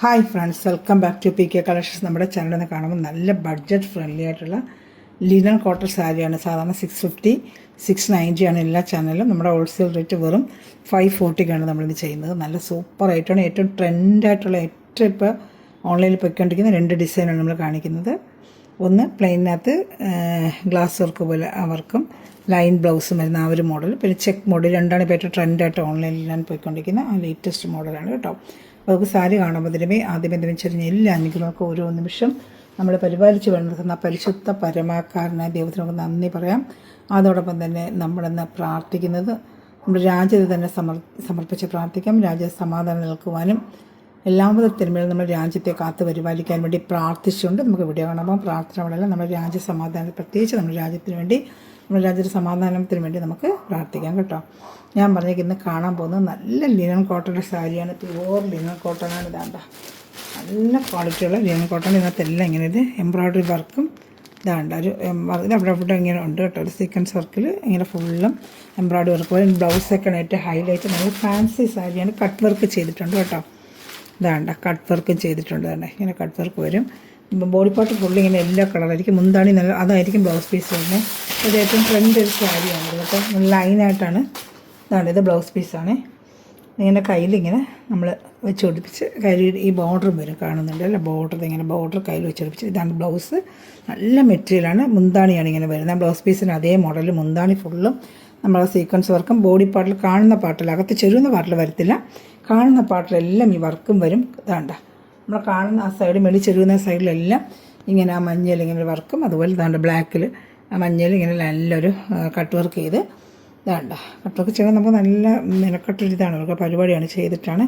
Hi friends, welcome back to P K collections. നമ്മുടെ ചാനലിൽ നിന്ന് കാണുമ്പോൾ നല്ല ബഡ്ജറ്റ് ഫ്രണ്ട്ലി ആയിട്ടുള്ള ലിനൻ കോട്ടൺ സാരിയാണ്. സാധാരണ 650, 690 ആണ് എല്ലാ ചാനലും. നമ്മുടെ ഹോൾസെയിൽ റേറ്റ് വെറും 540ക്കാണ് നമ്മളിത് ചെയ്യുന്നത്. നല്ല സൂപ്പർ ആയിട്ടാണ്, ഏറ്റവും ട്രെൻഡായിട്ടുള്ള ഏറ്റവും ഇപ്പോൾ ഓൺലൈനിൽ പൊയ്ക്കൊണ്ടിരിക്കുന്ന 2 ഡിസൈനാണ് നമ്മൾ കാണിക്കുന്നത്. ഒന്ന് പ്ലെയിനകത്ത് ഗ്ലാസ് വർക്ക് പോലെ വർക്കും ലൈൻ ബ്ലൗസും വരുന്ന ആ ഒരു മോഡൽ, പിന്നെ ചെക്ക് മോഡൽ, രണ്ടാണ് ഇപ്പോൾ ഏറ്റവും ട്രെൻഡായിട്ട് ഓൺലൈനിൽ ഞാൻ പോയിക്കൊണ്ടിരിക്കുന്ന ആ ലേറ്റസ്റ്റ് മോഡലാണ് കേട്ടോ. അപ്പോൾ നമുക്ക് സാരി കാണുമ്പോൾ ആദ്യം എന്തെങ്കിലും ചെറിയ എല്ലാ അനുഗ്രഹമൊക്കെ ഓരോ നിമിഷം നമ്മൾ പരിപാലിച്ച് വേണ്ടുന്ന പരിശുദ്ധ പരമാക്കാരനായ ദൈവത്തിന് നമുക്ക് നന്ദി പറയാം. അതോടൊപ്പം തന്നെ നമ്മളെന്ന് പ്രാർത്ഥിക്കുന്നത് നമ്മുടെ രാജ്യത്തെ തന്നെ സമർപ്പിച്ച് പ്രാർത്ഥിക്കാം. രാജ്യ സമാധാനം നിൽക്കുവാനും എല്ലാവിധ തിന്മകളും നമ്മുടെ രാജ്യത്തെ കാത്തു പരിപാലിക്കാൻ വേണ്ടി പ്രാർത്ഥിച്ചുകൊണ്ട് നമുക്ക് വീഡിയോ കാണുമ്പോൾ പ്രാർത്ഥനകളെല്ലാം നമ്മുടെ രാജ്യ സമാധാനം, പ്രത്യേകിച്ച് നമ്മുടെ രാജ്യത്തിന് വേണ്ടി, നമ്മുടെ രാജ്യത്തെ സമാധാനത്തിന് വേണ്ടി നമുക്ക് പ്രാർത്ഥിക്കാം കേട്ടോ. ഞാൻ പറഞ്ഞേക്ക് കാണാൻ പോകുന്നത് നല്ല ലിനൻ കോട്ടൻ്റെ സാരിയാണ്. പ്യുവർ ലിനൻ കോട്ടനാണ്. ഇതാണ്ട നല്ല ക്വാളിറ്റിയുള്ള ലിനൻ കോട്ടൺ. ഇതിനകത്തെല്ലാം ഇങ്ങനെ ഇത് എംബ്രോയ്ഡറി വർക്കും ഇതാണ്ട ഒരു ഇത് അവിടെ ഇങ്ങനെ ഉണ്ട് കേട്ടോ. ഒരു സീക്വൻസ് വർക്കിൽ ഇങ്ങനെ ഫുള്ളും എംബ്രോയ്ഡറി വർക്ക് പോലെ. ബ്ലൗസൊക്കെയാണ് ഏറ്റവും ഹൈലൈറ്റ്. നല്ല ഫാൻസി സാരിയാണ്. കട്ട് വർക്ക് ചെയ്തിട്ടുണ്ട് കേട്ടോ. ഇതാണ്ട കട്ട് വർക്കും ചെയ്തിട്ടുണ്ട്. തന്നെ ഇങ്ങനെ കട്ട് വർക്ക് വരും. ബോഡി പാർട്ട് ഫുള്ള് ഇങ്ങനെ എല്ലാ കളറായിരിക്കും. മുന്താണി നല്ല അതായിരിക്കും ബ്ലൗസ് പീസ് വരുന്നത്. ഇത് ഏറ്റവും ട്രെൻഡ് ഒരു സാരിയാണ് കേട്ടോ. ലൈനായിട്ടാണ്. ഇതാണ് ഇത് ബ്ലൗസ് പീസാണ്. ഇങ്ങനെ കയ്യിലിങ്ങനെ നമ്മൾ വെച്ച് പിടിപ്പിച്ച് കയ്യിൽ ഈ ബോർഡറും വരും, കാണുന്നുണ്ട് അല്ല, ഇങ്ങനെ ബോർഡർ കയ്യിൽ വെച്ച് പിടിപ്പിച്ച്. ഇതാണ് ബ്ലൗസ്. നല്ല മെറ്റീരിയലാണ്. മുന്താണിയാണ് ഇങ്ങനെ വരുന്നത്. ബ്ലൗസ് പീസിന് അതേ മോഡൽ മുന്താണി ഫുള്ളും നമ്മളെ സീക്വൻസ് വർക്കും. ബോഡി പാർട്ടിൽ കാണുന്ന പാർട്ടിൽ, അകത്ത് ചെരുവുന്ന പാർട്ടിൽ വരത്തില്ല, കാണുന്ന പാർട്ടിലെല്ലാം ഈ വർക്കും വരും. ഇതാണ്ട നമ്മൾ കാണുന്ന ആ സൈഡ് മെളി ചെരുവുന്ന സൈഡിലെല്ലാം ഇങ്ങനെ ആ മഞ്ഞയിൽ ഇങ്ങനെ വർക്കും. അതുപോലെ ഇതാണ്ട് ബ്ലാക്കിൽ ആ മഞ്ഞയിൽ ഇങ്ങനെ നല്ലൊരു കട്ട് വർക്ക് ചെയ്ത് ഇതാണ്ട കട്ട് വർക്ക് ചെയ്താൽ നമുക്ക് നല്ല മെനക്കെട്ടൊരു ഇതാണ് അവർക്ക് പരിപാടിയാണ് ചെയ്തിട്ടാണ്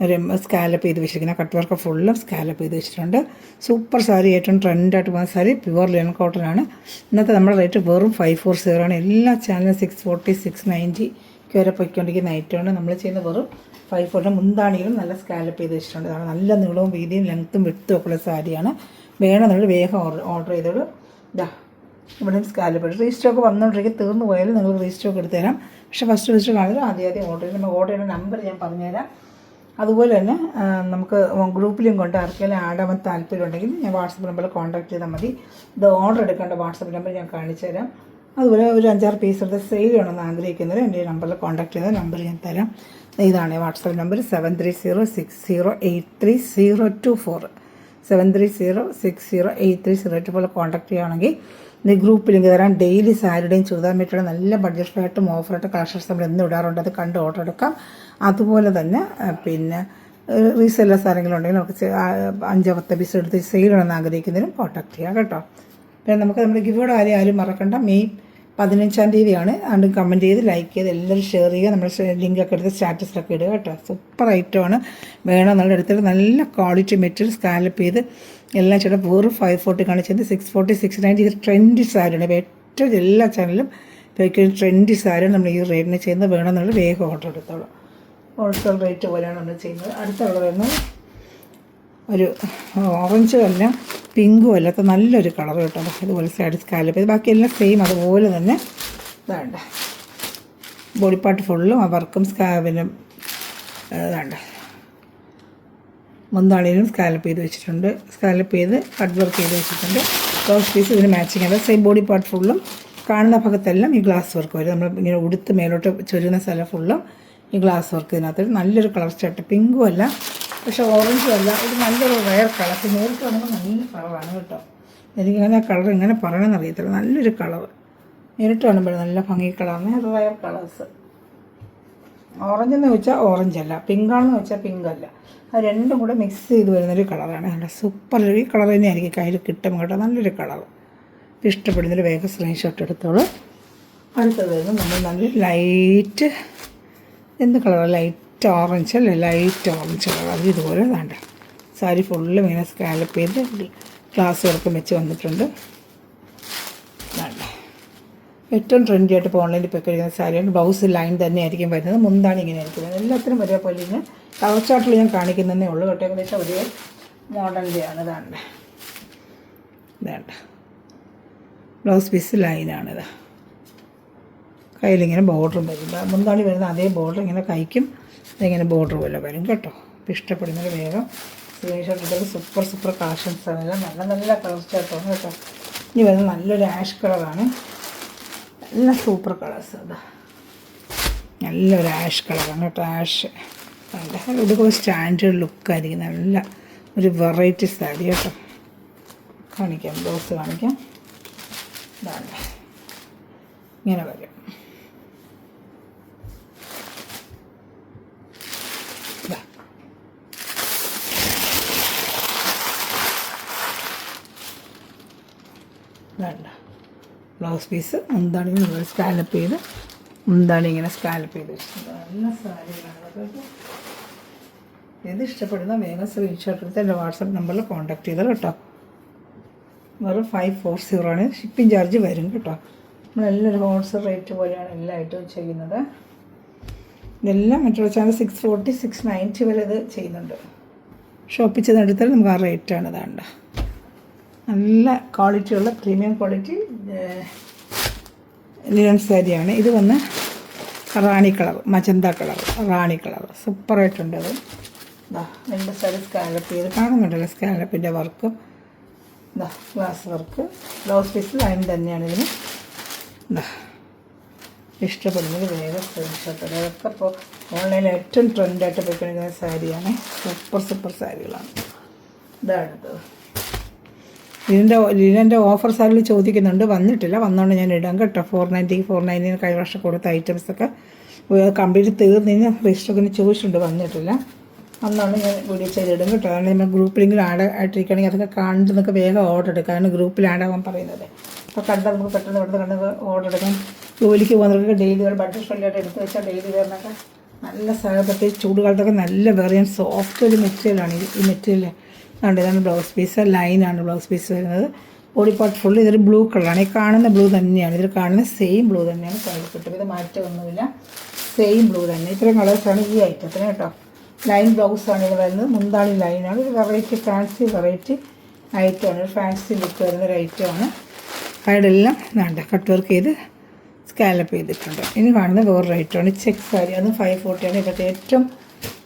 ഒരു സ്കാലപ്പ് ചെയ്ത് വെച്ചിരിക്കുന്നത്. കട്ട് വർക്ക് ഫുള്ളും സ്കാലപ്പ് ചെയ്ത് വെച്ചിട്ടുണ്ട്. സൂപ്പർ സാരി, ഏറ്റവും ട്രെൻഡായിട്ട് പോകുന്ന സാരി പ്യുവർ ലിനൻ കോട്ടനാണ്. ഇന്നത്തെ നമ്മുടെ റേറ്റ് വെറും 540 ആണ്. എല്ലാ ചാനലും 640, 690 വരെ പൊയ്ക്കൊണ്ടിരിക്കുന്ന ഐറ്റമാണ്. നമ്മൾ ചെയ്യുന്ന വെറും 540. മുന്താണിയിലും നല്ല സ്കാലപ്പ് ചെയ്ത് വെച്ചിട്ടുണ്ട്. അതാണ് നല്ല നീളവും വീതിയും ലെങ്ത്തും വിട്ടും ഒക്കെ ഉള്ള സാരിയാണ്. വേണമെന്നുള്ളത് വേഗം ഓർഡർ ചെയ്തോളൂ. ഇതാ ഇവിടെ സ്കാലപ്പ് എടുത്ത് റീസ്റ്റോക്ക് വന്നുകൊണ്ടിരിക്കും. തീർന്നു പോയാലും നിങ്ങൾ റീസ്റ്റോക്ക് എടുത്തു തരാം. പക്ഷേ ഫസ്റ്റ് റീസ്റ്റോക്ക് ആണെങ്കിലും ആദ്യം ഓർഡർ ചെയ്ത് നമ്മൾ ഓർഡർ ചെയ്യുന്ന നമ്പർ ഞാൻ പറഞ്ഞുതരാം. അതുപോലെ തന്നെ നമുക്ക് ഗ്രൂപ്പിലും കൊണ്ട് ആർക്കെങ്കിലും ആഡ് ആവാൻ താല്പര്യം ഉണ്ടെങ്കിൽ ഞാൻ വാട്സപ്പ് നമ്പറിൽ കോൺടാക്ട് ചെയ്താൽ മതി. ഇത് ഓർഡർ എടുക്കേണ്ട വാട്സപ്പ് നമ്പർ ഞാൻ കാണിച്ചു തരാം. അതുപോലെ ഒരു 5-6 പീസ് എടുത്ത് സെയിൽ ചെയ്യണമെന്ന് ആഗ്രഹിക്കുന്നവർ എൻ്റെ നമ്പറിൽ കോൺടാക്ട് ചെയ്താൽ നമ്പർ ഞാൻ തരാം. ഇതാണ് വാട്സപ്പ് നമ്പർ 7306083024 7306083024 കോൺടാക്ട് ചെയ്യുകയാണെങ്കിൽ ഇത് ഗ്രൂപ്പ് ലിങ്ക് തരാം. ഡെയിലി സാരിയുടെയും ചുരിദാർ മെറ്റീരിയൽ നല്ല ബഡ്ജറ്റായിട്ടും ഓഫറായിട്ട് കളക്ഷൻസ് നമ്മൾ എന്നും ഇടാറുണ്ട്. അത് കണ്ട് ഓർഡർ എടുക്കാം. അതുപോലെ തന്നെ പിന്നെ റീസെല്ലേഴ്സ് ആരെങ്കിലും ഉണ്ടെങ്കിൽ നമുക്ക് 5-10 പീസ് എടുത്ത് സെയിൽ ചെയ്യണമെന്ന് ആഗ്രഹിക്കുന്നതിനും കോൺടാക്ട് ചെയ്യാം കേട്ടോ. പിന്നെ നമുക്ക് നമ്മുടെ ഗിഫ്റ്റോടെ ആരും മറക്കണ്ട. മെയ് 15-ാം തീയതിയാണ്. അതുകൊണ്ട് കമൻറ്റ് ചെയ്ത് ലൈക്ക് ചെയ്ത് എല്ലാവരും ഷെയർ ചെയ്യുക. നമ്മൾ ലിങ്കൊക്കെ എടുത്ത് സ്റ്റാറ്റസിലൊക്കെ ഇടുക കേട്ടോ. സൂപ്പർ ഐറ്റമാണ്. വേണമെന്നുള്ള എടുത്തിട്ട് നല്ല ക്വാളിറ്റി മെറ്റീരിയൽ സ്കാലപ്പ് ചെയ്ത് എല്ലാം ചേട്ടാ വെറും 540 കാണിച്ചത്. 640, 690 ഇത് ട്രെൻഡി സാരിയാണ്. ഇപ്പോൾ ഏറ്റവും എല്ലാ ചാനലും ഇപ്പോൾ ട്രെൻഡി സാരിയാണ് നമ്മൾ ഈ റേറ്റിന് ചെയ്യുന്നത്. വേണമെന്നുള്ള വേഗം ഓർഡർ എടുത്തോളൂ. ഹോൾസെയിൽ റേറ്റ് പോലെയാണ് നമ്മൾ ചെയ്യുന്നത്. അടുത്ത കളർ വരുന്നത് ഒരു ഓറഞ്ചും അല്ല പിങ്കും അല്ലാത്ത നല്ലൊരു കളർ കേട്ടോ. അതുപോലെ സൈഡ് സ്കാലപ്പ് ചെയ്ത് ബാക്കിയെല്ലാം സെയിം അതുപോലെ തന്നെ വേണ്ട. ബോഡി പാർട്ട് ഫുള്ളും ആ വർക്കും സ്കാവിനും വേണ്ട. മുന്താണിയിലും സ്കാലപ്പ് ചെയ്ത് വെച്ചിട്ടുണ്ട്. സ്കാലപ്പ് ചെയ്ത് കട്ട് വർക്ക് ചെയ്ത് വെച്ചിട്ടുണ്ട്. ബ്ലൗസ് പീസ് ഇതിന് മാച്ചിങ് ആണ്. സെയിം ബോഡി പാർട്ട് ഫുള്ളും കാണുന്ന ഭാഗത്തെല്ലാം ഈ ഗ്ലാസ് വർക്ക് വരും. നമ്മൾ ഇങ്ങനെ ഉടുത്ത് മേലോട്ട് ചൊരുന്ന സ്ഥലം ഫുള്ളും ഈ ഗ്ലാസ് വർക്ക് ഇതിനകത്ത് നല്ലൊരു കളർ ഷർട്ട്. പിങ്കും അല്ല പക്ഷേ ഓറഞ്ചും അല്ല. ഇത് നല്ലൊരു റയർ കളർ. നേരിട്ട് കാണുമ്പോൾ നല്ല കളറാണ് കേട്ടോ. എനിക്കങ്ങനെ ആ കളർ എങ്ങനെ പറയണമെന്ന് അറിയത്തില്ല. നല്ലൊരു കളർ നേരിട്ട് കാണുമ്പോൾ നല്ല ഭംഗി കളറാണ്. Rare colours. ഓറഞ്ചെന്ന് വെച്ചാൽ ഓറഞ്ചല്ല, പിങ്കാണെന്ന് വെച്ചാൽ പിങ്കല്ല. അത് രണ്ടും കൂടെ മിക്സ് ചെയ്ത് വരുന്നൊരു കളറാണ്. നല്ല സൂപ്പർ ഈ കളർ തന്നെയായിരിക്കും കയ്യിൽ കിട്ടും കേട്ടോ. നല്ലൊരു കളർ. ഇഷ്ടപ്പെടുന്നൊരു വേഗം സ്ക്രീൻഷോട്ട് എടുത്തോളൂ. അടുത്തത് വരുന്നത് നമ്മൾ നല്ല ലൈറ്റ് എന്ത് കളറാണ്? ലൈറ്റ് ഓറഞ്ച് അല്ലേ? Light orange colour. അത് ഇതുപോലെ വേണ്ട. സാരി ഫുള്ളും ഇങ്ങനെ സ്കാലപ്പ് ചെയ്ത് ഗ്ലാസ് വർക്കും വെച്ച് വന്നിട്ടുണ്ട്. വേണ്ട ഏറ്റവും ട്രെൻഡി ആയിട്ട് ഇപ്പോൾ ഓൺലൈനിൽ പോയി കഴിക്കുന്ന സാരിയാണ്. ബ്ലൗസ് ലൈൻ തന്നെ ആയിരിക്കും വരുന്നത്. മുന്താണി ഇങ്ങനെ ആയിരിക്കും. എല്ലാത്തിനും ഒരേപോലെ ഇങ്ങനെ കളർ ചാർട്ടിൽ ഞാൻ കാണിക്കുന്നതേ ഉള്ളൂ കേട്ടോ. ഏകദേശം ഒരേ മോഡലിൻ്റെയാണ്. വേണ്ട ബ്ലൗസ് പീസ് ലൈനാണിത്. കയ്യിലിങ്ങനെ ബോർഡറും വരും. മുന്താണി വരുന്ന അതേ ബോർഡർ ഇങ്ങനെ കൈക്കും ഇതിങ്ങനെ ബോർഡർ പോലെ വരും കേട്ടോ. അപ്പോൾ ഇഷ്ടപ്പെടുന്നത് വേഗം സ്ക്രീൻഷോട്ട് എടുത്തത് സൂപ്പർ കളക്ഷൻസാണ്. എല്ലാം നല്ല നല്ല കളേഴ്സ് ചേർത്താണ് കേട്ടോ. ഇനി വരുന്നത് നല്ലൊരു ആഷ് കളറാണ്. എല്ലാം സൂപ്പർ കളേഴ്സ്. അതാ നല്ലൊരു ആഷ് കളറാണ് കേട്ടോ. ആഷ് ഇവിടെ ഒരു സ്റ്റാൻഡേർഡ് ലുക്കായിരിക്കും. നല്ല ഒരു വെറൈറ്റി സാരി കേട്ടോ. കാണിക്കാം, ബ്ലൗസ് കാണിക്കാം. ഇതാണ് ഇങ്ങനെ വരും. വേണ്ട ബ്ലൗസ് പീസ് മുന്താണിങ്ങനെ സ്കാലപ്പ് ചെയ്ത് ഇങ്ങനെ സ്കാലപ്പ് ചെയ്ത് വെച്ചിട്ടുണ്ട്. നല്ല സാരികളാണ്. ഇത് ഇഷ്ടപ്പെടുന്ന വേഗം സ്ക്രീൻഷോട്ട് എടുത്ത് എൻ്റെ വാട്സപ്പ് നമ്പറിൽ കോൺടാക്ട് ചെയ്താൽ കേട്ടോ. വെറും 540 ആണ്. ഷിപ്പിംഗ് ചാർജ് വരും കേട്ടോ. നമ്മളെല്ലാം ഒരു ഹോൾസെയിൽ റേറ്റ് പോലെയാണ് എല്ലാ ഐറ്റവും ചെയ്യുന്നത്. ഇതെല്ലാം മറ്റുള്ള ചാനൽ 640, 690 വരെ ഇത് ചെയ്യുന്നുണ്ട്. ഷോപ്പിൽ ചെന്നെടുത്താൽ നമുക്ക് ആ റേറ്റാണ്. ഇതാണ്ട നല്ല ക്വാളിറ്റിയുള്ള പ്രീമിയം ക്വാളിറ്റി ലിനൻ സാരിയാണ്. ഇത് വന്ന് റാണി കളർ, മജന്ത കളർ, റാണി കളർ സൂപ്പറായിട്ടുണ്ട്. അത് ഇതാ രണ്ട് സൈഡ് സ്കാലപ്പ് ചെയ്ത് കാണുന്നുണ്ടല്ലോ. സ്കാലപ്പിൻ്റെ വർക്കും ഇതാ glass work. Blouse piece line തന്നെയാണ് ഇതിന്. ഇതാ ഇഷ്ടപ്പെടുന്നത് വേഗം സ്ക്രീൻഷോട്ട്. അതൊക്കെ ഇപ്പോൾ ഓൺലൈനിൽ ഏറ്റവും ട്രെൻഡായിട്ട് പോയിക്കൊണ്ടിരിക്കുന്ന സാരിയാണ്. സൂപ്പർ സാരികളാണ്. ഇതാണിത്. ഇതിൻ്റെ ഓഫർ സാരിൽ ചോദിക്കുന്നുണ്ട്, വന്നിട്ടില്ല. വന്നുകൊണ്ട് ഞാൻ ഇടാം കേട്ടോ. 490 കഴിഞ്ഞ വർഷം കൊടുത്ത ഐറ്റംസൊക്കെ കംപ്ലീറ്റ് തീർന്നതിന് രജിസ്റ്ററൊക്കെ ചോദിച്ചിട്ടുണ്ട്, വന്നിട്ടില്ല. വന്നുകൊണ്ട് ഞാൻ വീഡിയോ ചെയ്തിടും കേട്ടോ. അതുകൊണ്ട് നമ്മൾ ഗ്രൂപ്പിലെങ്കിലും ആഡ് ആയിട്ടിരിക്കുകയാണെങ്കിൽ അതൊക്കെ കണ്ടെന്നൊക്കെ വേഗം ഓർഡർ എടുക്കാം. കാരണം ഗ്രൂപ്പിൽ ആഡാവാൻ പറയുന്നത്. അപ്പോൾ കണ്ടാൽ നമുക്ക് പെട്ടെന്ന് ഇവിടുന്ന് കണ്ട് ഓർഡർ എടുക്കാം. ജോലിക്ക് പോകുന്നവർക്ക് ഡെയിലി വെയർ ബഡ്ജറ്റ് ഫ്രണ്ട്ലിയായിട്ട് എടുത്ത് വെച്ചാൽ ഡെയിലി വെയറിനൊക്കെ നല്ല സാഹചര്യത്തിൽ ചൂടുകാലത്തൊക്കെ നല്ല വെറിയൻ സോഫ്റ്റ് ഒരു മെറ്റീരിയലാണ് ഈ മെറ്റീരിയൽ. അതുകൊണ്ട് ഇതാണ് ബ്ലൗസ് പീസ്. ലൈനാണ് ബ്ലൗസ് പീസ് വരുന്നത്. ബോഡി പാർട്ട് ഫുൾ ഇതൊരു ബ്ലൂ കളറാണ്. ഈ കാണുന്ന ബ്ലൂ തന്നെയാണ്. ഇതിൽ കാണുന്ന സെയിം ബ്ലൂ തന്നെയാണ് കയ്യിൽപ്പെട്ടത്. ഇത് മാറ്റമൊന്നുമില്ല, സെയിം ബ്ലൂ തന്നെ. ഇത്രയും കളേഴ്സാണ് ഈ ഐറ്റത്തിന് കേട്ടോ. ലൈൻ ബ്ലൗസാണ് ഇത് വരുന്നത്. മുന്താണി ലൈനാണ്. ഒരു വെറൈറ്റി ഫാൻസി ഐറ്റമാണ്. ഒരു ഫാൻസി ലുക്ക് വരുന്നൊരു ഐറ്റമാണ്. സൈഡെല്ലാം വേണ്ട കട്ട് വർക്ക് ചെയ്ത് സ്കാലപ്പ് ചെയ്തിട്ടുണ്ട്. ഇനി കാണുന്നത് വേറൊരു ഐറ്റമാണ് ചെക്ക് സാരി. അതും 540 ഇപ്പോഴത്തെ ഏറ്റവും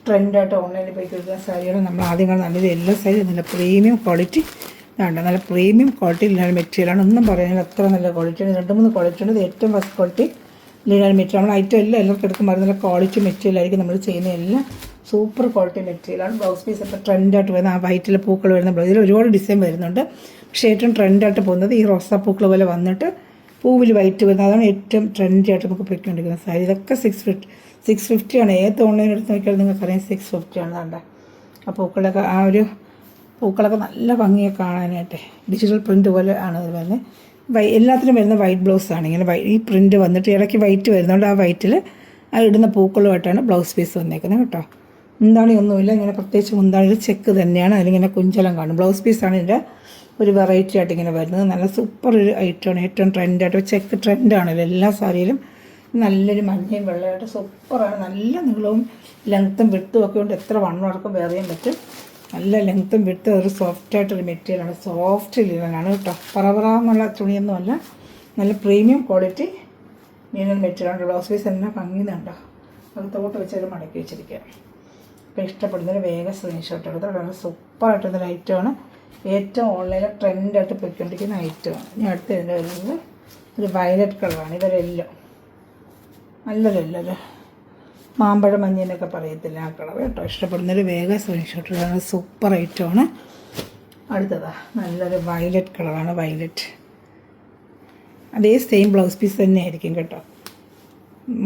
ട്രെൻഡായിട്ട് ഓൺലൈനിൽ പോയി കൊടുക്കുന്ന സാരിയാണ്. നമ്മൾ ആദ്യം കാണുന്ന നല്ലൊരു യെല്ലോ സാരി. നല്ല പ്രീമിയം ക്വാളിറ്റി വേണ്ട, നല്ല പ്രീമിയം ക്വാളിറ്റി ലിനൻ മെറ്റീരിയലാണ്. ഒന്നും പറയാനില്ല, അത്ര നല്ല ക്വാളിറ്റിയാണ്. 2-3 ക്വാളിറ്റി ഉണ്ട്. ഇത് ഏറ്റവും ഫസ്റ്റ് ക്വാളിറ്റി ലിനൻ മെറ്റീരിയൽ. നമ്മൾ ഐറ്റം എല്ലാം എല്ലാവർക്കും എടുക്കുമ്പോൾ നല്ല ക്വാളിറ്റി മെറ്റീരിയലായിരിക്കും നമ്മൾ ചെയ്യുന്ന. എല്ലാം സൂപ്പർ ക്വാളിറ്റി മെറ്റീരിയലാണ്. ബ്ലൗസ് പീസ് ഇപ്പോൾ ട്രെൻഡായിട്ട് വരുന്ന ആ വൈറ്റിൽ പൂക്കൾ വരുന്ന ബ്ലൗസ്. ഇതിൽ ഒരുപാട് ഡിസൈൻ വരുന്നുണ്ട്. പക്ഷേ ഏറ്റവും ട്രെൻഡായിട്ട് പോകുന്നത് ഈ റോസാപ്പൂക്കൾ പോലെ വന്നിട്ട് പൂവിൽ വൈറ്റ് വരുന്നത്. അതാണ് ഏറ്റവും ട്രെൻഡായിട്ട് നമുക്ക് പൊയ്ക്കൊണ്ടിരിക്കുന്ന സാരി. ഇതൊക്കെ 650 ആണ്. ഏത് ഓൺലൈൻ എടുത്ത് നോക്കിയാൽ നിങ്ങൾക്കറിയാം 650 ആണ്. കണ്ട ആ പൂക്കളൊക്കെ ആ ഒരു പൂക്കളൊക്കെ നല്ല ഭംഗിയൊക്കെ കാണാനായിട്ട്. ഡിജിറ്റൽ പ്രിൻ്റ് പോലെ ആണ് ഇത് വരുന്നത്. എല്ലാത്തിനും വരുന്ന വൈറ്റ് ബ്ലൗസാണ്. ഇങ്ങനെ ഈ പ്രിൻ്റ് വന്നിട്ട് ഇടയ്ക്ക് വൈറ്റ് വരുന്നതുകൊണ്ട് ആ വൈറ്റിൽ ആ ഇടുന്ന പൂക്കളുമായിട്ടാണ് ബ്ലൗസ് പീസ് വന്നേക്കുന്നത് കേട്ടോ. മുന്താണി ഒന്നുമില്ല, ഇങ്ങനെ പ്രത്യേകിച്ച് മുന്താണിയിൽ ചെക്ക് തന്നെയാണ്. അതിലിങ്ങനെ കുഞ്ചലം കാണും. ബ്ലൗസ് പീസാണ് ഇതിൻ്റെ ഒരു വെറൈറ്റി ആയിട്ട് ഇങ്ങനെ വരുന്നത്. നല്ല സൂപ്പർ ഒരു ഐറ്റമാണ്. ഏറ്റവും ട്രെൻഡായിട്ട് ചെക്ക് ട്രെൻഡാണല്ലോ എല്ലാ സാരിയിലും. നല്ലൊരു മഞ്ഞയും വെള്ളമായിട്ട് സൂപ്പറാണ്. നല്ല നീളവും ലെങ്ത്തും വിട്ടും ഒക്കെ കൊണ്ട് എത്ര വണ്ണവർക്കും വെയർ ചെയ്യാൻ പറ്റും. നല്ല ലെങ്ത്തും വിട്ടും ഒരു സോഫ്റ്റായിട്ടൊരു മെറ്റീരിയലാണ്. സോഫ്റ്റ് ലിനനാണ് കേട്ടോ. പറന്നുള്ള തുണിയൊന്നുമല്ല, നല്ല പ്രീമിയം ക്വാളിറ്റി ലിനൻ മെറ്റീരിയലാണ്. ബ്ലൗസ് പീസ് എല്ലാം ഭംഗിയുന്നുണ്ടോ. അത് തോട്ട് വെച്ചൊരു മടക്കി വെച്ചിരിക്കുക. അപ്പോൾ ഇഷ്ടപ്പെടുന്നതിന് വേഗം സ്ക്രീൻഷോട്ട് എടുത്ത് വളരെ സൂപ്പറായിട്ടൊരു ഐറ്റമാണ്. ഏറ്റവും ഓൺലൈനിൽ ട്രെൻഡായിട്ട് പോയിക്കൊണ്ടിരിക്കുന്ന ഐറ്റമാണ്. ഇനി അടുത്ത് ഇതിൻ്റെ വരുന്നത് ഒരു വയലറ്റ് കളറാണ്. ഇവരെല്ലാം നല്ലൊരു മാമ്പഴ മഞ്ഞെന്നൊക്കെ പറയത്തില്ല ആ കളർ കേട്ടോ. ഇഷ്ടപ്പെടുന്നൊരു വേഗം സ്ക്രീൻഷോട്ട് എടുത്താണ്. സൂപ്പർ ഐറ്റമാണ്. അടുത്തതാ നല്ലൊരു വയലറ്റ് കളറാണ്. വയലറ്റ് അതേ സെയിം ബ്ലൗസ് പീസ് തന്നെ ആയിരിക്കും കേട്ടോ.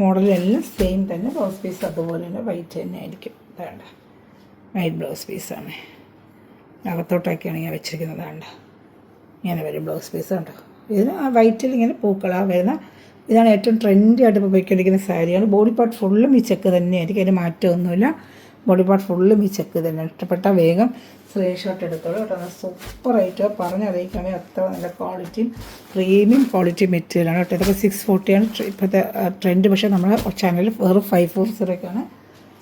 മോഡലെല്ലാം സെയിം തന്നെ. ബ്ലൗസ് പീസ് അതുപോലെ തന്നെ വൈറ്റ് തന്നെ ആയിരിക്കും. വേണ്ട വൈറ്റ് ബ്ലൗസ് പീസാണ്. അകത്തോട്ടൊക്കെയാണ് ഞാൻ വെച്ചിരിക്കുന്നത്. വേണ്ട ഇങ്ങനെ വരും ബ്ലൗസ് പീസ് കേട്ടോ. ഇതിന് ആ വൈറ്റിൽ ഇങ്ങനെ പൂക്കളാണ് വരുന്ന. ഇതാണ് ഏറ്റവും ട്രെൻഡായിട്ട് ഇപ്പോൾ പോയിക്കൊണ്ടിരിക്കുന്ന സാരിയാണ്. ബോഡി പാർട്ട് ഫുള്ളും ഈ ചെക്ക് തന്നെയായിരിക്കും. അതിന് മാറ്റമൊന്നുമില്ല. ബോഡി പാർട്ട് ഫുള്ളും ഈ ചെക്ക് തന്നെയാണ്. ഇഷ്ടപ്പെട്ട വേഗം സ്ക്രീൻഷോട്ട് എടുത്തോളൂ കേട്ടോ. സൂപ്പർ ഐറ്റം പറഞ്ഞറിയിക്കുകയാണെങ്കിൽ അത്ര നല്ല ക്വാളിറ്റിയും പ്രീമിയം ക്വാളിറ്റി മെറ്റീരിയലാണ് കേട്ടോ. ഇതൊക്കെ 640 ആണ് ഇപ്പോഴത്തെ ട്രെൻഡ്. പക്ഷേ നമ്മുടെ ചാനലിൽ വെറും 540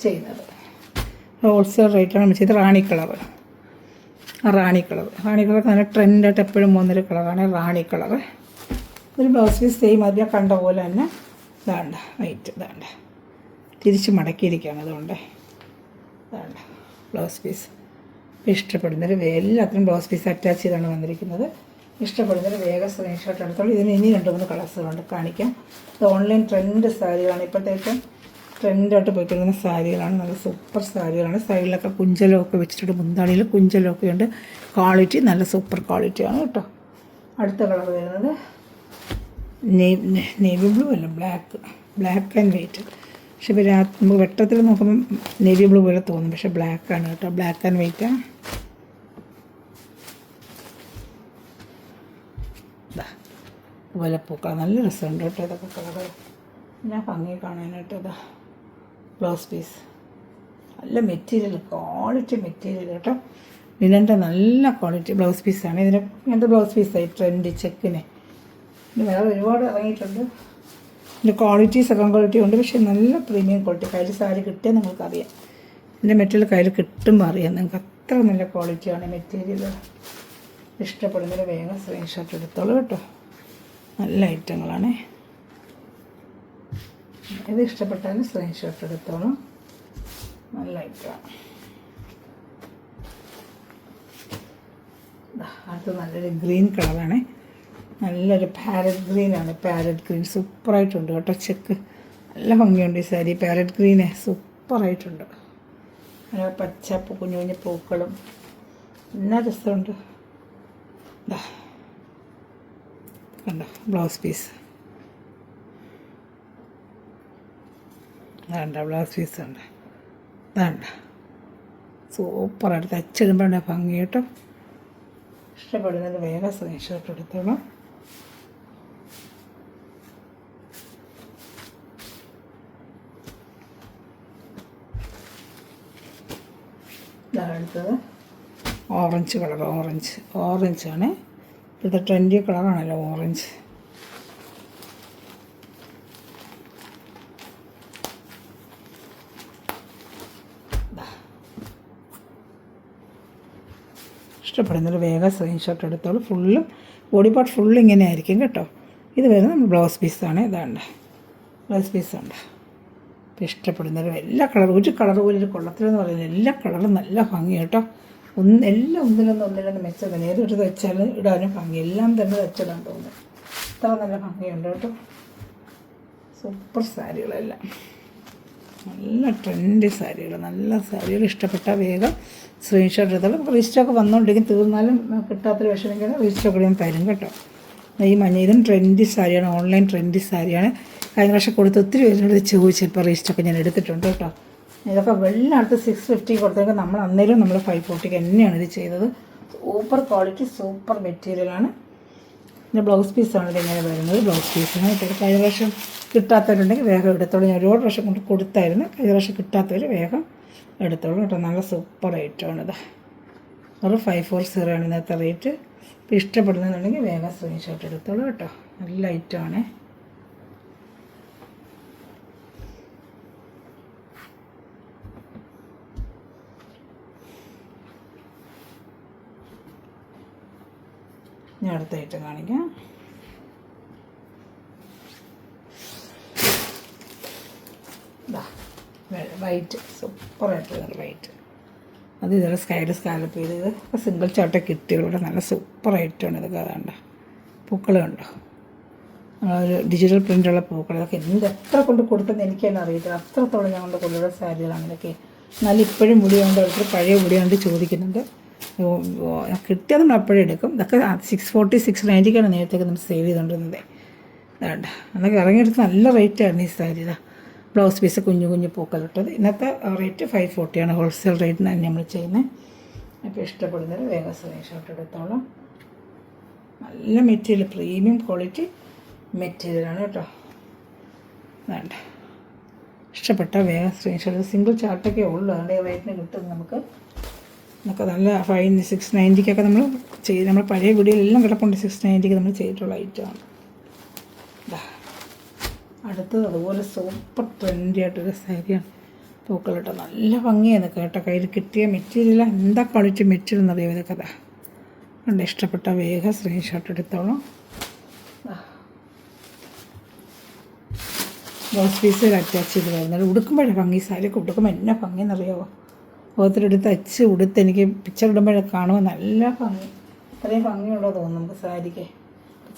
ചെയ്യുന്നത്. ഹോൾസെയിൽ റേറ്റാണ് നമ്മൾ ചെയ്തത്. റാണി കളർ നല്ല ട്രെൻഡായിട്ട് എപ്പോഴും പോകുന്നൊരു കളറാണ് റാണി കളർ. ഒരു ബ്ലൗസ് പീസ് സെയിം അതിൽ കണ്ട പോലെ തന്നെ ഇതാണ്ട വൈറ്റ്. ഇതാണ്ട തിരിച്ച് മടക്കിയിരിക്കുകയാണ്. അതുകൊണ്ട് ഇതാണ്ട ബ്ലൗസ് പീസ് ഇഷ്ടപ്പെടുന്നൊരു എല്ലാത്തിനും ബ്ലൗസ് പീസ് അറ്റാച്ച് ചെയ്താണ് വന്നിരിക്കുന്നത്. ഇഷ്ടപ്പെടുന്നൊരു വേഗം സ്ക്രീൻഷോട്ട് എടുത്തോളൂ. ഇതിന് ഇനി 2-3 കളേഴ്സുകളുണ്ട്, കാണിക്കാം. ഇത് ഓൺലൈൻ ട്രെൻഡ് സാരികളാണ്, ഇപ്പോഴത്തേക്കും ട്രെൻഡായിട്ട് പോയിക്കൊണ്ടിരുന്ന സാരികളാണ്. നല്ല സൂപ്പർ സാരികളാണ്. സൈഡിലൊക്കെ കുഞ്ചലമൊക്കെ വെച്ചിട്ടുണ്ട്, മുന്താണിയിൽ കുഞ്ചലമൊക്കെ ഉണ്ട്. ക്വാളിറ്റി നല്ല സൂപ്പർ ക്വാളിറ്റിയാണ് കേട്ടോ. അടുത്ത കളർ വരുന്നത് നേവി ബ്ലൂ അല്ല, ബ്ലാക്ക് ആൻഡ് വൈറ്റ്. പക്ഷെ ഇപ്പോൾ നമുക്ക് വെട്ടത്തിൽ നോക്കുമ്പം നേവി ബ്ലൂ പോലെ തോന്നും, പക്ഷേ ബ്ലാക്കാണ് കേട്ടോ. ബ്ലാക്ക് ആൻഡ് വൈറ്റാണ്. അതുപോലെ പൂക്കൾ നല്ല രസമുണ്ട് കേട്ടോ. ഇതൊക്കെ കളറ് ഞാൻ ഭംഗി കാണാനായിട്ട്. ഇതാ ബ്ലൗസ് പീസ്, നല്ല മെറ്റീരിയൽ, ക്വാളിറ്റി മെറ്റീരിയൽ കേട്ടോ. ലിനൻ്റെ നല്ല ക്വാളിറ്റി ബ്ലൗസ് പീസാണ്. ഇതിന് ഇങ്ങനത്തെ ബ്ലൗസ് പീസായി ട്രെൻഡ് ചെക്കിന്. പിന്നെ വേറെ ഒരുപാട് ഇറങ്ങിയിട്ടുണ്ട്. ഇതിൻ്റെ ക്വാളിറ്റി സെക്കൻഡ് ക്വാളിറ്റി ഉണ്ട്, പക്ഷേ നല്ല പ്രീമിയം ക്വാളിറ്റി. കയ്യിൽ സാരി കിട്ടിയാൽ നിങ്ങൾക്കറിയാം, ഇതിൻ്റെ മെറ്റീരിയൽ കയ്യിൽ കിട്ടുമ്പോൾ അറിയാം നിങ്ങൾക്ക്, അത്ര നല്ല ക്വാളിറ്റിയാണ് മെറ്റീരിയൽ. ഇഷ്ടപ്പെടുന്നതിന് വേഗം സ്ക്രീൻഷോട്ട് എടുത്തോളൂ കേട്ടോ. നല്ല ഐറ്റങ്ങളാണ്. ഇത് ഇഷ്ടപ്പെട്ടാലും സ്ക്രീൻഷോട്ട് എടുത്തോളും. നല്ല ഐറ്റമാണ്. അത് നല്ലൊരു ഗ്രീൻ കളറാണ്, നല്ലൊരു പാരറ്റ് ഗ്രീനാണ്. പാരറ്റ് ഗ്രീൻ സൂപ്പറായിട്ടുണ്ട് കേട്ടോ. ചെക്ക് നല്ല ഭംഗിയുണ്ട് ഈ സാരി. പാരറ്റ് ഗ്രീന് സൂപ്പറായിട്ടുണ്ട്. നല്ല പച്ച കുഞ്ഞു കുഞ്ഞു പൂക്കളും എന്നാ രസമുണ്ട്. കണ്ടോ ബ്ലൗസ് പീസ്, വേണ്ട ബ്ലൗസ് പീസ് ഉണ്ട്. വേണ്ട സൂപ്പറായിട്ട് തച്ചിടുമ്പോഴാണ് ഭംഗി കേട്ടോ. ഇഷ്ടപ്പെടുന്നത് വേഗം സ്ക്രീൻഷോട്ട് എടുത്തോളാം. അടുത്തത് ഓറഞ്ച് കളർ. ഓറഞ്ചാണ് ഇപ്പോഴത്തെ ട്രെൻഡി കളറാണല്ലോ ഓറഞ്ച്. ഇഷ്ടപ്പെടുന്നൊരു വേഗം സ്ക്രീൻഷോട്ട് എടുത്തോളൂ. ഫുള്ളും ബോഡി പാർട്ട് ഫുള്ള് ഇങ്ങനെ ആയിരിക്കും കേട്ടോ. ഇത് വരുന്നത് ബ്ലൗസ് പീസാണ്. ഇതാണ്ട് ബ്ലൗസ് പീസുണ്ട്. അപ്പോൾ ഇഷ്ടപ്പെടുന്നൊരു എല്ലാ കളറും, ഒരു കളർ പോലും ഒരു കൊള്ളത്തിലെന്ന് പറയുന്നത് എല്ലാ കളറും നല്ല ഭംഗി കേട്ടോ. എല്ലാം ഒന്നിലൊന്ന് മെച്ചം തന്നെ. ഏതൊരു വെച്ചാലും ഇടാനും ഭംഗി, എല്ലാം തന്നെ വെച്ചിടാൻ തോന്നുന്നു. അത്ര നല്ല ഭംഗിയുണ്ട് കേട്ടോ. സൂപ്പർ സാരികളെല്ലാം നല്ല ട്രെൻഡി സാരികൾ, നല്ല സാരികൾ. ഇഷ്ടപ്പെട്ട വേഗം സ്ക്രീൻഷോട്ട് എടുത്താലും റീസ്റ്റോക്ക് വന്നുകൊണ്ടിരിക്കും. തീർന്നാലും കിട്ടാത്തൊരു വിഷമിക്കാൻ റീസ്റ്റോക്ക് ഞാൻ തരും കേട്ടോ. ഈ ഇതും ട്രെൻഡി സാരിയാണ്, ഓൺലൈൻ ട്രെൻഡി സാരിയാണ്. കഴിഞ്ഞ പ്രാവശ്യം കൊടുത്ത് ഒത്തിരി പേരോട് ചോദിച്ചു, ഇപ്പോൾ റീസ്റ്റോക്ക് ഞാൻ എടുത്തിട്ടുണ്ട് കേട്ടോ. ഇതൊക്കെ വെള്ളടുത്ത് 650 കൊടുത്തെങ്കിൽ നമ്മൾ അന്നേരം നമ്മൾ 540 തന്നെയാണ് ഇത് ചെയ്തത്. സൂപ്പർ ക്വാളിറ്റി, സൂപ്പർ മെറ്റീരിയലാണ്. പിന്നെ ബ്ലൗസ് പീസാണ് ഇതിങ്ങനെ വരുന്നത്. ബ്ലൗസ് പീസാണ് ഇപ്പോൾ കഴിഞ്ഞ പ്രാവശ്യം കിട്ടാത്തവരുണ്ടെങ്കിൽ വേഗം എടുത്തോളൂ. ഞാൻ ഒരുപാട് പ്രാവശ്യം കൊണ്ട് കൊടുത്തായിരുന്നു. കഴിഞ്ഞ പ്രാവശ്യം കിട്ടാത്തവർ വേഗം എടുത്തോളൂ കേട്ടോ. നല്ല സൂപ്പർ ഐറ്റമാണിത്. ഒരു 540 ആണ് ഇന്നത്തെ റേറ്റ്. ഇപ്പോൾ ഇഷ്ടപ്പെടുന്നുണ്ടെങ്കിൽ വേഗം സ്ക്രീൻഷോട്ട് എടുത്തോളൂ കേട്ടോ. നല്ല ഐറ്റമാണ്. ഞാൻ അടുത്ത ഐറ്റം കാണിക്കാം. വൈറ്റ് സൂപ്പറായിട്ടുള്ള വൈറ്റ്. അത് ഇതുപോലെ സ്കാലപ്പ് ചെയ്ത് ഇത് സിംഗിൾ ചാട്ട കിട്ടിയുള്ള നല്ല സൂപ്പർ ഐറ്റമാണ്. ഇതൊക്കെ അതാണ്ട പൂക്കൾ കണ്ടോ, ഒരു ഡിജിറ്റൽ പ്രിൻ്റുള്ള പൂക്കൾ. ഇതൊക്കെ എത്ര കൊണ്ട് കൊടുത്തെന്ന് എനിക്കെന്നെ അറിയത്തില്ല. അത്രത്തോളം ഞാൻ കൊണ്ട് കൊണ്ടുള്ള സാരികളാണ് ഇതൊക്കെ. എന്നാലും ഇപ്പോഴും മുടി കൊണ്ട് അവർക്ക് പഴയ മുടി കൊണ്ട് ചോദിക്കുന്നുണ്ട്. കിട്ടിയത് നമ്മൾ അപ്പോഴേ എടുക്കും. ഇതൊക്കെ 640 690 നേരത്തേക്ക് നമ്മൾ സെയിൽ ചെയ്തുകൊണ്ടിരുന്നത്. വേണ്ട അതൊക്കെ ഇറങ്ങിയെടുത്ത് നല്ല റേറ്റായിരുന്നു ഈ സാരി. ഇതാ ബ്ലൗസ് പീസ് കുഞ്ഞു കുഞ്ഞു പൂക്കളിട്ടത്. ഇന്നത്തെ റേറ്റ് 540 ആണ്. ഹോൾസെയിൽ റേറ്റിനാണ് നമ്മൾ ചെയ്യുന്നത്. അപ്പോൾ ഇഷ്ടപ്പെടുന്നത് വേഗം സ്ക്രീൻഷോട്ട് എടുത്തോളാം. നല്ല മെറ്റീരിയൽ, പ്രീമിയം ക്വാളിറ്റി മെറ്റീരിയലാണ് കേട്ടോ. വേണ്ട ഇഷ്ടപ്പെട്ട വേഗം സ്ക്രീൻഷോട്ട്. സിംഗിൾ ചാർട്ടൊക്കെ ഉള്ളൂ, അതുകൊണ്ട് റേറ്റിന് കിട്ടും നമുക്ക്. എന്നൊക്കെ നല്ല 690 നമ്മൾ ചെയ്ത്, നമ്മൾ പഴയ വീഡിയോയിലെല്ലാം കിടപ്പുണ്ട്. 690 നമ്മൾ ചെയ്തിട്ടുള്ള ഐറ്റമാണ്. അടുത്തത് അതുപോലെ സൂപ്പർ ട്രെൻഡി ആയിട്ടൊരു സാരിയാണ്. പൂക്കളിട്ട നല്ല ഭംഗിയാണ് കേട്ടോ. കയ്യിൽ കിട്ടിയ മെറ്റീരിയൽ എന്താ ക്വാളിറ്റി മെറ്റീരിയൽ എന്നറിയാം. ഇതൊക്കെ അതാ കണ്ട് ഇഷ്ടപ്പെട്ട വേഗം സ്ക്രീൻഷോട്ട് എടുത്തോളാം. ബ്ലൗസ് പീസിൽ അറ്റാച്ച് ചെയ്ത് വരുന്നത്. ഉടുക്കുമ്പോഴേ ഭംഗി, സാരിയൊക്കെ ഉടുക്കുമ്പോൾ എന്നാ ഭംഗിയെന്നറിയാമോ. ഓരോരുത്തരുടെ തച്ച് ഉടുത്ത് എനിക്ക് പിക്ചർ ഇടുമ്പോഴൊക്കെ കാണുമ്പോൾ നല്ല ഭംഗി, അത്രയും ഭംഗിയുണ്ടോ തോന്നും നമുക്ക് സാരിക്ക്.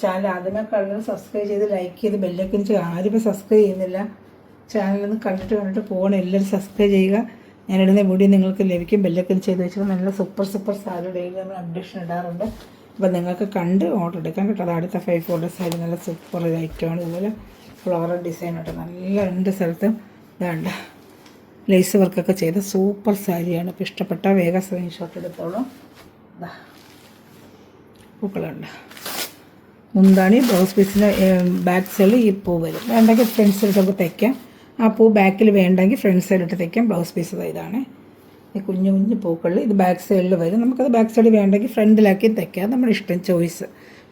ചാനൽ ആദ്യമേ കണ്ടത് സബ്സ്ക്രൈബ് ചെയ്ത് ലൈക്ക് ചെയ്ത് ബെല്ലൊക്കെ വെച്ച് ആരും ഇപ്പോൾ സബ്സ്ക്രൈബ് ചെയ്യുന്നില്ല. ചാനലൊന്ന് കണ്ടിട്ട് പോകണം, എല്ലാവരും സബ്സ്ക്രൈബ് ചെയ്യുക. ഞാനിടുന്ന വീഡിയോ നിങ്ങൾക്ക് ലഭിക്കും. ബെല്ലൊക്കെ ചെയ്ത് വെച്ചാൽ നല്ല സൂപ്പർ സാരി ഡെയിലി നമ്മൾ അപ്ഡേഷൻ ഇടാറുണ്ട്. അപ്പോൾ നിങ്ങൾക്ക് കണ്ട് ഓർഡർ എടുക്കാൻ കിട്ടും. അത് അടുത്ത 5 ഓർഡർ സാരി നല്ല സൂപ്പർ ഐറ്റമാണ്. ഇതുപോലെ ഫ്ലോറൽ ഡിസൈൻ ഉണ്ട്, നല്ല 2 സ്ഥലത്തും ഇതാണ്ട് ലേസ് വർക്കൊക്കെ ചെയ്ത സൂപ്പർ സാരിയാണ്. ഇപ്പോൾ ഇഷ്ടപ്പെട്ട വേഗം സ്ക്രീൻഷോട്ട് എടുത്തോളൂ. പൂക്കളുണ്ട്. മുന്താണി ബ്ലൗസ് പീസിൻ്റെ ബാക്ക് സൈഡിൽ ഈ പൂ വരും. വേണ്ടെങ്കിൽ ഫ്രണ്ട് സൈഡിലൊക്കെ തയ്ക്കാം. ആ പൂ ബാക്കിൽ വേണ്ടെങ്കിൽ ഫ്രണ്ട് സൈഡിലിട്ട് തയ്ക്കാം. ബ്ലൗസ് പീസ് ഇതാണ്. ഈ കുഞ്ഞു പൂക്കളിൽ ഇത് ബാക്ക് സൈഡിൽ വരും. നമുക്കത് ബാക്ക് സൈഡിൽ വേണ്ടെങ്കിൽ ഫ്രണ്ടിലാക്കി തയ്ക്കാം, നമ്മുടെ ഇഷ്ടം, ചോയ്സ്.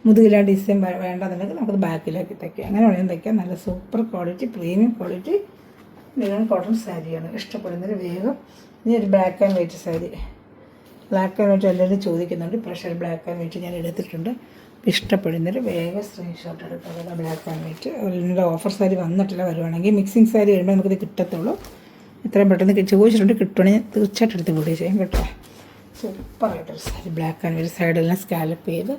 മുതുകില ഡിസൈൻ വേണ്ടെന്നുണ്ടെങ്കിൽ നമുക്കത് ബാക്കിലാക്കി തയ്ക്കാം. അങ്ങനെ വേണമെങ്കിൽ തയ്ക്കാം. നല്ല super quality, premium quality linen cotton സാരിയാണ്. ഇഷ്ടപ്പെടുന്നൊരു വേഗം. ഇനി ഒരു black and white sari. Black and white എല്ലാവരും ചോദിക്കുന്നുണ്ട്. പ്രഷർ ബ്ലാക്ക് ആൻഡ് വൈറ്റ് ഞാൻ എടുത്തിട്ടുണ്ട്. ഇഷ്ടപ്പെടുന്നൊരു വേഗം സ്ക്രീൻഷോട്ട് എടുക്കുക. Black and white. ഇതിൻ്റെ ഓഫർ സാരി വന്നിട്ടില്ല. വരുവാണെങ്കിൽ മിക്സിങ് സാരി വരുമ്പോൾ നമുക്കിത് കിട്ടത്തുള്ളൂ. ഇത്രയും പെട്ടെന്ന് ചോദിച്ചിട്ടുണ്ട്. കിട്ടുവാണെങ്കിൽ തീർച്ചയായിട്ടും എടുത്ത് വീഡിയോ ചെയ്യാം കേട്ടോ. സൂപ്പറായിട്ടൊരു സാരി, ബ്ലാക്ക് ആൻഡ് വൈറ്റ്. സൈഡെല്ലാം സ്കാലപ്പ് ചെയ്ത്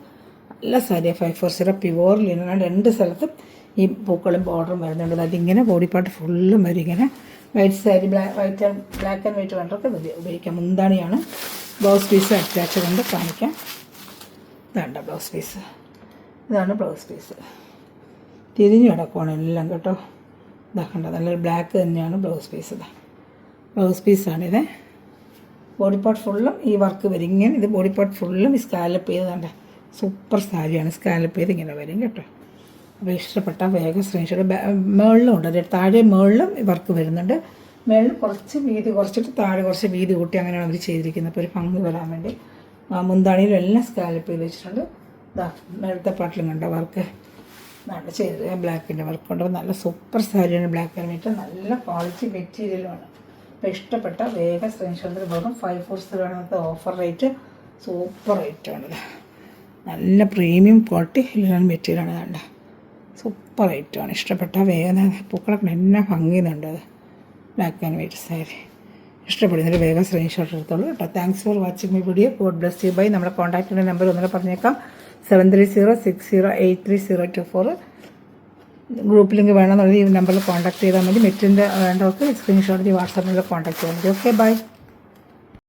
നല്ല സാരിയാണ്. 540 പ്യുവർ ലിനനാണ്. 2 സ്ഥലത്തും ഈ പൂക്കളും ബോർഡറും വരുന്നുണ്ട്. അതിങ്ങനെ ബോഡി പാർട്ട് ഫുള്ളും വരും. ഇങ്ങനെ white sari, black and white വേണ്ടവർക്ക് ഉപയോഗിക്കാം. മുന്താണിയാണ്. ബ്ലൗസ് പീസ് അറ്റാച്ച് കൊണ്ട് കാണിക്കാം. ഇതാണ് ബ്ലൗസ് പീസ്. ഇതാണ് ബ്ലൗസ് പീസ്. തിരിഞ്ഞു കിടക്കുവാണ് എല്ലാം കേട്ടോ. ഇതാക്കണ്ട, നല്ലൊരു ബ്ലാക്ക് തന്നെയാണ് ബ്ലൗസ് പീസ്. ബ്ലൗസ് പീസാണിത്. ബോഡി പാർട്ട് ഫുള്ളും ഈ വർക്ക് വരും. ഇങ്ങനെ ഇത് ബോഡി പാർട്ട് ഫുള്ളും ഈ സ്കാലപ്പ് ചെയ്തതാണ്. സൂപ്പർ സാരിയാണ്. സ്കാലപ്പ് ചെയ്ത് ഇങ്ങനെ വരും കേട്ടോ. അപ്പോൾ ഇഷ്ടപ്പെട്ട വേഗം സ്ക്രീൻഷോട്ട്. മുകളിലും ഉണ്ട്, താഴെ മുകളിലും വർക്ക് വരുന്നുണ്ട്. മുകളിൽ കുറച്ച് വീതി കുറച്ചിട്ട് താഴെ കുറച്ച് വീതി കൂട്ടി അങ്ങനെയാണ് അവർ ചെയ്തിരിക്കുന്നത്. അപ്പോൾ ഒരു ഭംഗി വരാൻ വേണ്ടി. മുന്താണിയിലും എല്ലാം സ്കാലപ്പ് ചെയ്ത് വെച്ചിട്ടുണ്ട്. ഇതാ മേളത്തെ പാട്ടിലും കണ്ട വർക്ക് നല്ല ചെയ്ത് ബ്ലാക്കിൻ്റെ വർക്ക് ഉണ്ട്. നല്ല സൂപ്പർ സാരിയാണ്. ബ്ലാക്ക് ആൻഡ് വൈറ്റ് നല്ല ക്വാളിറ്റി മെറ്റീരിയലുമാണ്. അപ്പോൾ ഇഷ്ടപ്പെട്ട വേഗം സ്ക്രീൻഷോട്ടിൽ വെറും 540 ആണ് ഓഫർ റേറ്റ്. സൂപ്പർ റേറ്റാണിത്. നല്ല പ്രീമിയം ക്വാളിറ്റി ലിനൻ മെറ്റീരിയലാണ്. വേണ്ട സൂപ്പർ ഐറ്റമാണ്. ഇഷ്ടപ്പെട്ട വേഗം പൂക്കളൊക്കെ എന്നെ ഭംഗിയുന്നുണ്ട്. അത് ബ്ലാക്ക് ആൻഡ് വൈറ്റ് സാരി ഇഷ്ടപ്പെടുന്നൊരു വേഗം സ്ക്രീൻഷോട്ട് എടുത്തോളൂ കേട്ടോ. Thanks for watching my video. God bless you bye. നമ്മുടെ കോൺടാക്റ്റിൻ്റെ നമ്പർ ഒന്നുകൂടെ പറഞ്ഞേക്കാം. 7306083024. ഗ്രൂപ്പ് ലിങ്ക് വേണമെന്നുള്ളത് ഈ നമ്പറിൽ കോൺടാക്ട് ചെയ്താൽ മതി. മെറ്റീരിയൽ വേണ്ടവർക്ക് സ്ക്രീൻഷോട്ട് വാട്സാപ്പിൽ കോൺടാക്ട് ചെയ്യാൻ മതി. Okay bye.